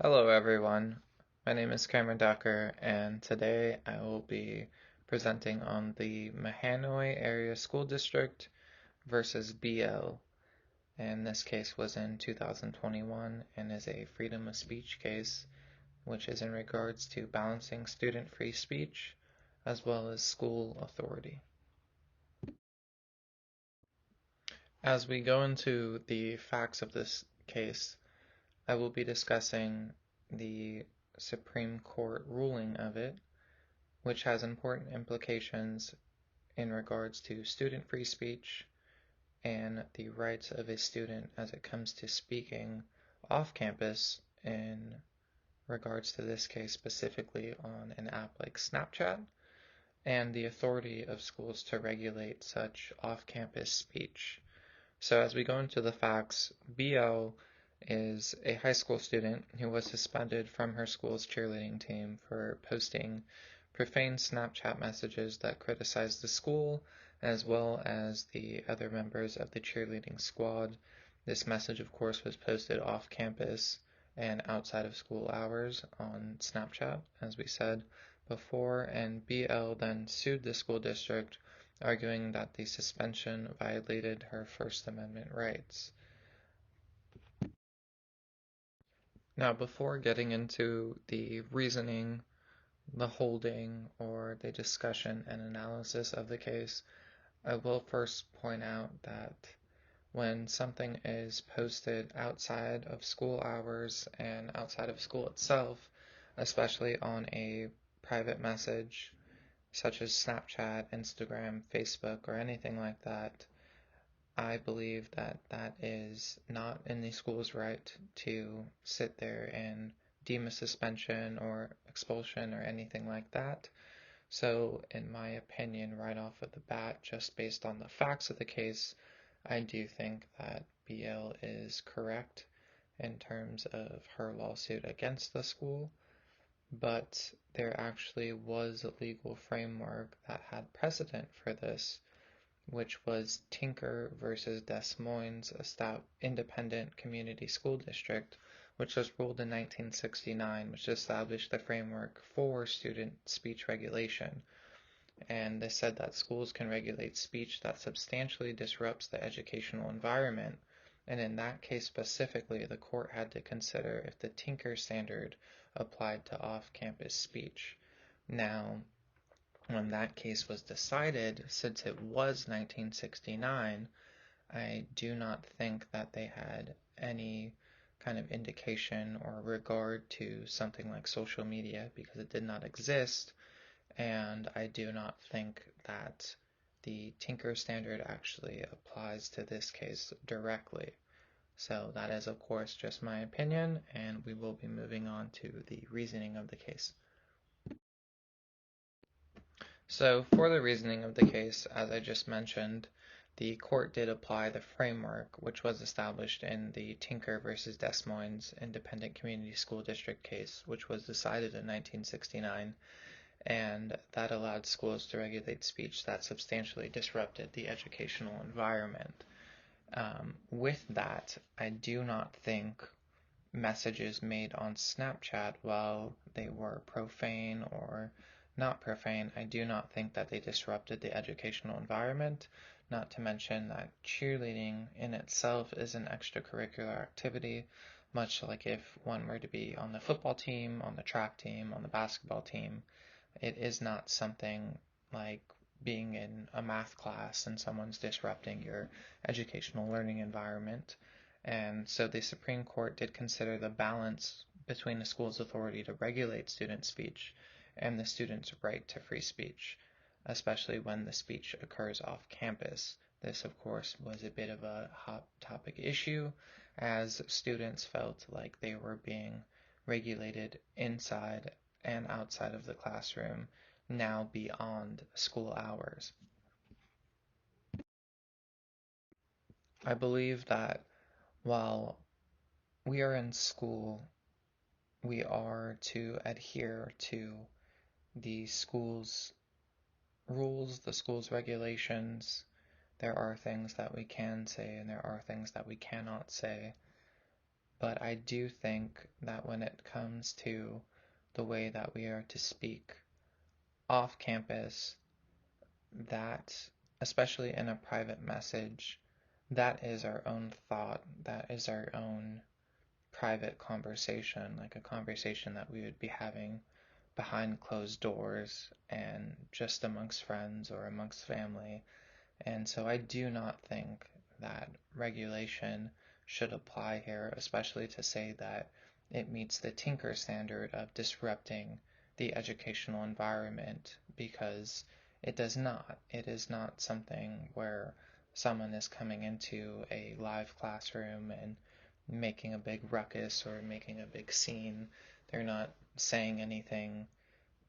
Hello, everyone. My name is Cameron Ducker, and today I will be presenting on the Mahanoy Area School District versus BL. And this case was in 2021 and is a freedom of speech case, which is in regards to balancing student free speech as well as school authority. As we go into the facts of this case, I will be discussing the Supreme Court ruling of it, which has important implications in regards to student free speech and the rights of a student as it comes to speaking off campus in regards to this case specifically on an app like Snapchat and the authority of schools to regulate such off campus speech. So, as we go into the facts, BL is a high school student who was suspended from her school's cheerleading team for posting profane Snapchat messages that criticized the school as well as the other members of the cheerleading squad. This message, of course, was posted off campus and outside of school hours on Snapchat, as we said before, and BL then sued the school district, arguing that the suspension violated her First Amendment rights. Now, before getting into the reasoning, the holding, or the discussion and analysis of the case, I will first point out that when something is posted outside of school hours and outside of school itself, especially on a private message such as Snapchat, Instagram, Facebook, or anything like that, I believe that that is not in the school's right to sit there and deem a suspension or expulsion or anything like that. So, in my opinion, right off of the bat, just based on the facts of the case, I do think that BL is correct in terms of her lawsuit against the school, but there actually was a legal framework that had precedent for this, which was Tinker versus Des Moines Independent Community School District, which was ruled in 1969, which established the framework for student speech regulation. And they said that schools can regulate speech that substantially disrupts the educational environment. And in that case specifically, the court had to consider if the Tinker standard applied to off campus speech. Now, when that case was decided, since it was 1969, I do not think that they had any kind of indication or regard to something like social media because it did not exist, and I do not think that the Tinker standard actually applies to this case directly. So that is, of course, just my opinion, and we will be moving on to the reasoning of the case. So, for the reasoning of the case, as I just mentioned, the court did apply the framework which was established in the Tinker versus Des Moines Independent Community School District case, which was decided in 1969, and that allowed schools to regulate speech that substantially disrupted the educational environment. With that, I do not think messages made on Snapchat, while they were profane or not profane, I do not think that they disrupted the educational environment. Not to mention that cheerleading in itself is an extracurricular activity, much like if one were to be on the football team, on the track team, on the basketball team. It is not something like being in a math class and someone's disrupting your educational learning environment. And so the Supreme Court did consider the balance between the school's authority to regulate student speech and the student's right to free speech, especially when the speech occurs off campus. This, of course, was a bit of a hot topic issue as students felt like they were being regulated inside and outside of the classroom, now beyond school hours. I believe that while we are in school, we are to adhere to the school's rules, the school's regulations. There are things that we can say and there are things that we cannot say. But I do think that when it comes to the way that we are to speak off campus, that, especially in a private message, that is our own thought, that is our own private conversation, like a conversation that we would be having behind closed doors and just amongst friends or amongst family. And so I do not think that regulation should apply here, especially to say that it meets the Tinker standard of disrupting the educational environment, because it does not. It is not something where someone is coming into a live classroom and making a big ruckus or making a big scene. They're not saying anything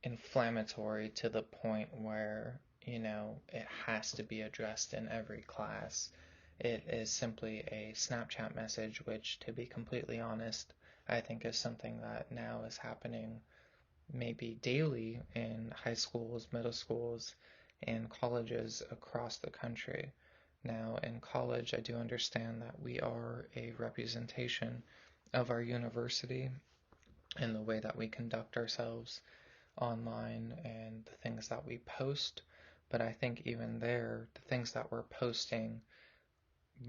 inflammatory to the point where, it has to be addressed in every class. It is simply a Snapchat message, which, to be completely honest, I think is something that now is happening maybe daily in high schools, middle schools, and colleges across the country. Now, in college, I do understand that we are a representation of our university in the way that we conduct ourselves online and the things that we post. But I think even there, the things that we're posting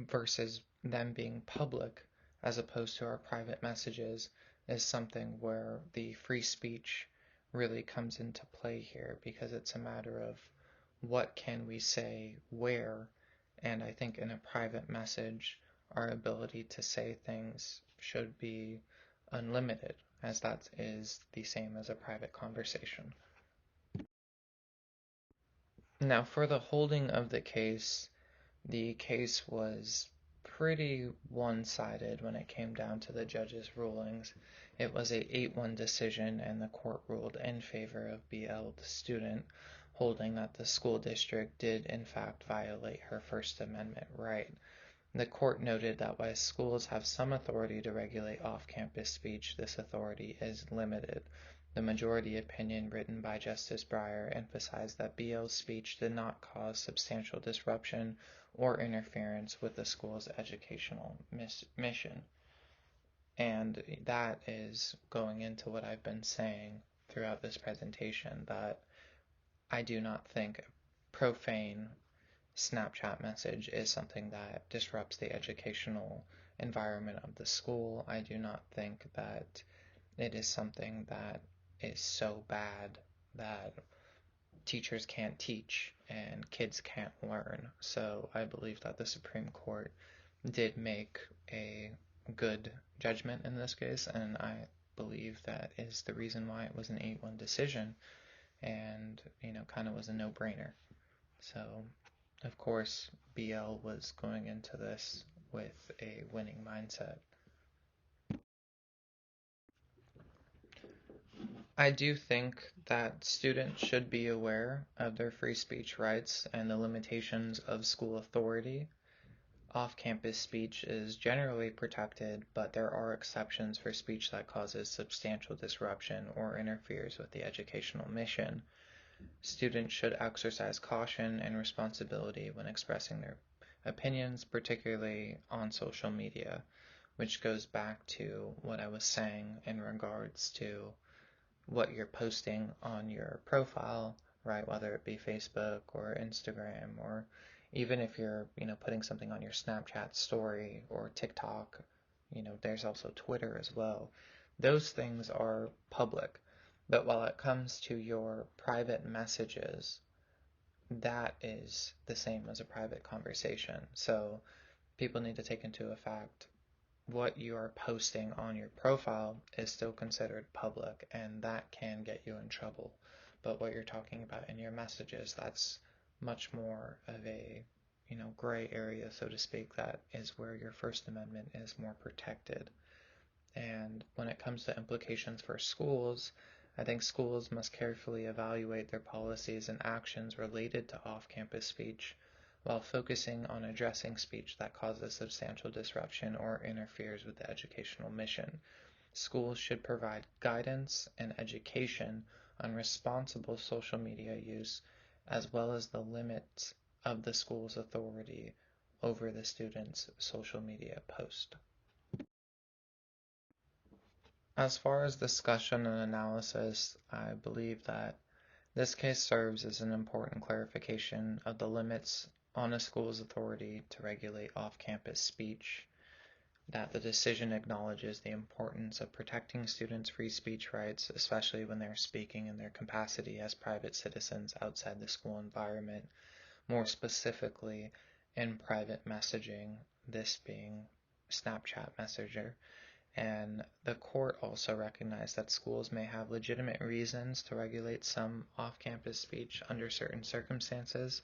versus them being public as opposed to our private messages is something where the free speech really comes into play here, because it's a matter of what can we say where. And I think in a private message, our ability to say things should be unlimited, as that is the same as a private conversation. Now, for the holding of the case was pretty one-sided when it came down to the judge's rulings. It was a 8-1 decision, and the court ruled in favor of BL, the student, holding that the school district did in fact violate her First Amendment right. The court noted that while schools have some authority to regulate off-campus speech, this authority is limited. The majority opinion written by Justice Breyer emphasized that BL's speech did not cause substantial disruption or interference with the school's educational mission. And that is going into what I've been saying throughout this presentation, that I do not think a profane Snapchat message is something that disrupts the educational environment of the school. I do not think that it is something that is so bad that teachers can't teach and kids can't learn. So I believe that the Supreme Court did make a good judgment in this case, and I believe that is the reason why it was an 8-1 decision and, kind of was a no-brainer. So, of course, BL was going into this with a winning mindset. I do think that students should be aware of their free speech rights and the limitations of school authority. Off-campus speech is generally protected, but there are exceptions for speech that causes substantial disruption or interferes with the educational mission. Students should exercise caution and responsibility when expressing their opinions, particularly on social media, which goes back to what I was saying in regards to what you're posting on your profile, right? Whether it be Facebook or Instagram, or even if you're, putting something on your Snapchat story or TikTok, there's also Twitter as well. Those things are public. But while it comes to your private messages, that is the same as a private conversation. So people need to take into effect what you are posting on your profile is still considered public, and that can get you in trouble. But what you're talking about in your messages, that's much more of a, gray area, so to speak. That is where your First Amendment is more protected. And when it comes to implications for schools, I think schools must carefully evaluate their policies and actions related to off-campus speech, while focusing on addressing speech that causes substantial disruption or interferes with the educational mission. Schools should provide guidance and education on responsible social media use, as well as the limits of the school's authority over the student's social media post. As far as discussion and analysis, I believe that this case serves as an important clarification of the limits on a school's authority to regulate off-campus speech, that the decision acknowledges the importance of protecting students' free speech rights, especially when they're speaking in their capacity as private citizens outside the school environment, more specifically in private messaging, this being Snapchat Messenger. And the court also recognized that schools may have legitimate reasons to regulate some off campus speech under certain circumstances,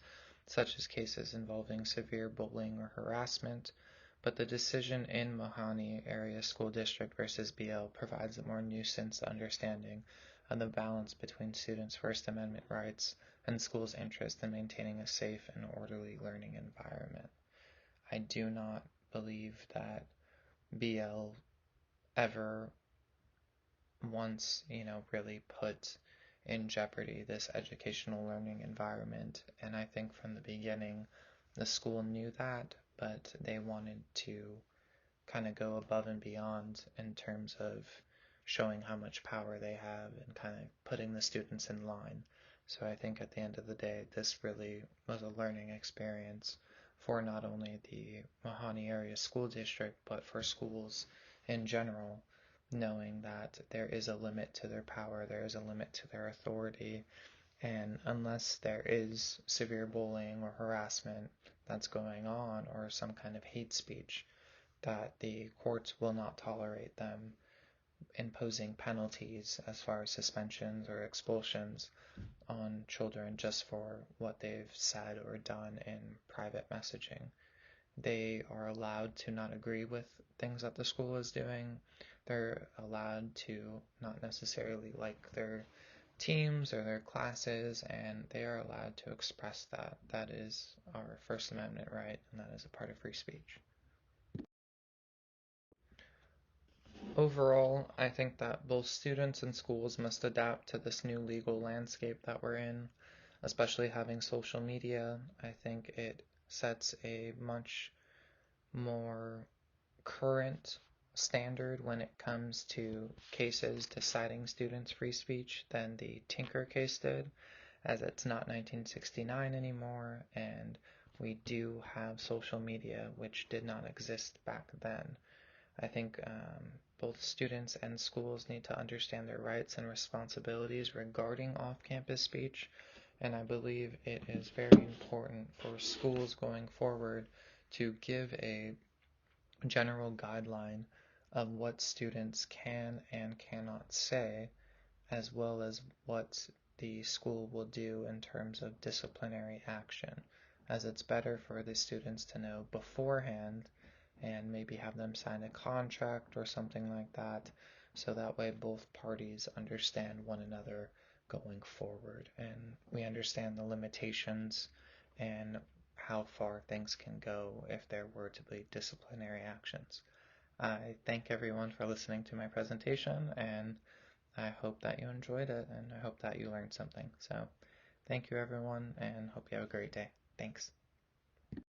such as cases involving severe bullying or harassment. But the decision in Mohani Area School District versus BL provides a more nuanced understanding of the balance between students' First Amendment rights and schools' interest in maintaining a safe and orderly learning environment. I do not believe that BL ever once, really put in jeopardy this educational learning environment. And I think from the beginning, the school knew that, but they wanted to kind of go above and beyond in terms of showing how much power they have and kind of putting the students in line. So I think at the end of the day, this really was a learning experience for not only the Mohani Area School District, but for schools in general, knowing that there is a limit to their power, there is a limit to their authority, and unless there is severe bullying or harassment that's going on, or some kind of hate speech, that the courts will not tolerate them imposing penalties as far as suspensions or expulsions on children just for what they've said or done in private messaging. They are allowed to not agree with things that the school is doing. They're allowed to not necessarily like their teams or their classes, and they are allowed to express that. That is our First Amendment right, and that is a part of free speech. Overall, I think that both students and schools must adapt to this new legal landscape that we're in, especially having social media. I think it sets a much more current standard when it comes to cases deciding students' free speech than the Tinker case did, as it's not 1969 anymore, and we do have social media, which did not exist back then. I think both students and schools need to understand their rights and responsibilities regarding off-campus speech, and I believe it is very important for schools going forward to give a general guideline of what students can and cannot say, as well as what the school will do in terms of disciplinary action, as it's better for the students to know beforehand and maybe have them sign a contract or something like that, so that way both parties understand one another going forward and we understand the limitations and how far things can go if there were to be disciplinary actions. I thank everyone for listening to my presentation, and I hope that you enjoyed it, and I hope that you learned something. So thank you everyone, and hope you have a great day. Thanks.